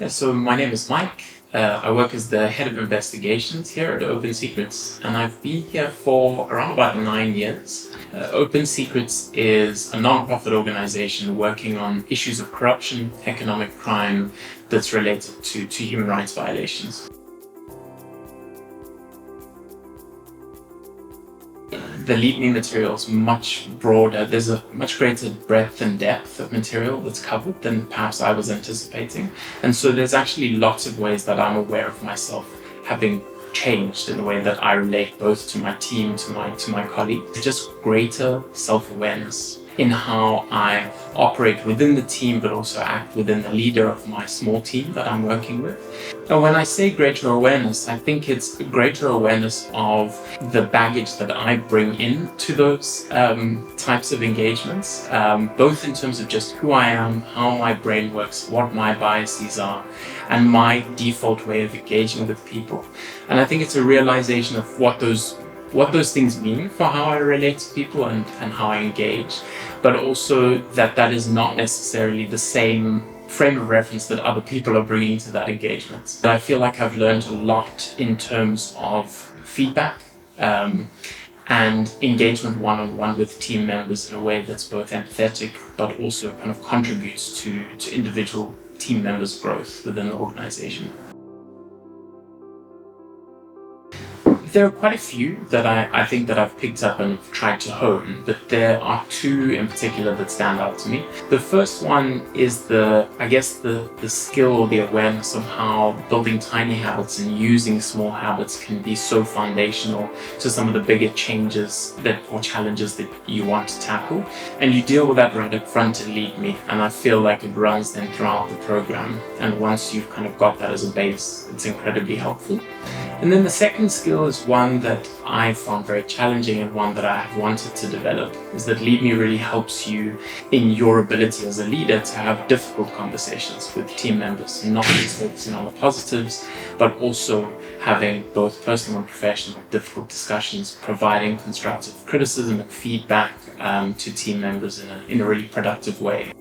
So my name is Mike. I work as the head of investigations here at Open Secrets, and I've been here for around about 9 years. Open Secrets is a non-profit organization working on issues of corruption, economic crime that's related to human rights violations. The LeadMe material is much broader. There's a much greater breadth and depth of material that's covered than perhaps I was anticipating. And so there's actually lots of ways that I'm aware of myself having changed in the way that I relate both to my team, to my colleagues. Just greater self-awareness in how I operate within the team, but also act within the leader of my small team that I'm working with. And when I say greater awareness, I think it's greater awareness of the baggage that I bring into those types of engagements, both in terms of just who I am, how my brain works, what my biases are, and my default way of engaging with people. And I think it's a realization of what those things mean for how I relate to people and how I engage, but also that is not necessarily the same frame of reference that other people are bringing to that engagement. I feel like I've learned a lot in terms of feedback and engagement one-on-one with team members in a way that's both empathetic, but also kind of contributes to individual team members' growth within the organization. There are quite a few that I think that I've picked up and tried to hone, but there are two in particular that stand out to me. The first one is the skill or the awareness of how building tiny habits and using small habits can be so foundational to some of the bigger changes or challenges that you want to tackle. And you deal with that right up front at LeadMe, and I feel like it runs then throughout the program. And once you've kind of got that as a base, it's incredibly helpful. And then the second skill is one that I found very challenging and one that I have wanted to develop, is that LeadMe really helps you in your ability as a leader to have difficult conversations with team members, not just focusing on the positives, but also having both personal and professional difficult discussions, providing constructive criticism and feedback to team members in a really productive way.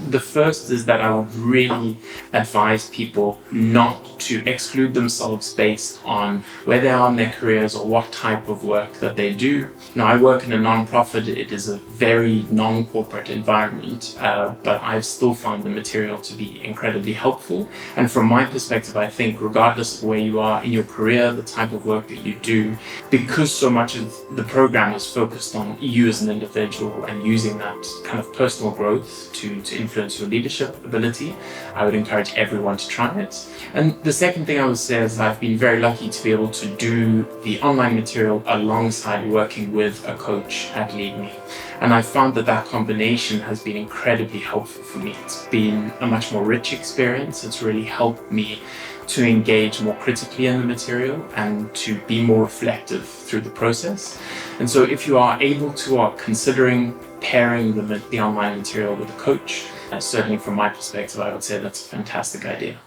The first is that I would really advise people not to exclude themselves based on where they are in their careers or what type of work that they do. Now, I work in a non-profit. It is a very non-corporate environment, but I've still found the material to be incredibly helpful. And from my perspective, I think regardless of where you are in your career, the type of work that you do, because so much of the program is focused on you as an individual and using that kind of personal growth to influence your leadership ability, I would encourage everyone to try it. And the second thing I would say is I've been very lucky to be able to do the online material alongside working with a coach at LeadMe. And I found that combination has been incredibly helpful for me. It's been a much more rich experience. It's really helped me to engage more critically in the material and to be more reflective through the process. And so if you are able to or considering pairing the online material with a coach, certainly from my perspective, I would say that's a fantastic idea.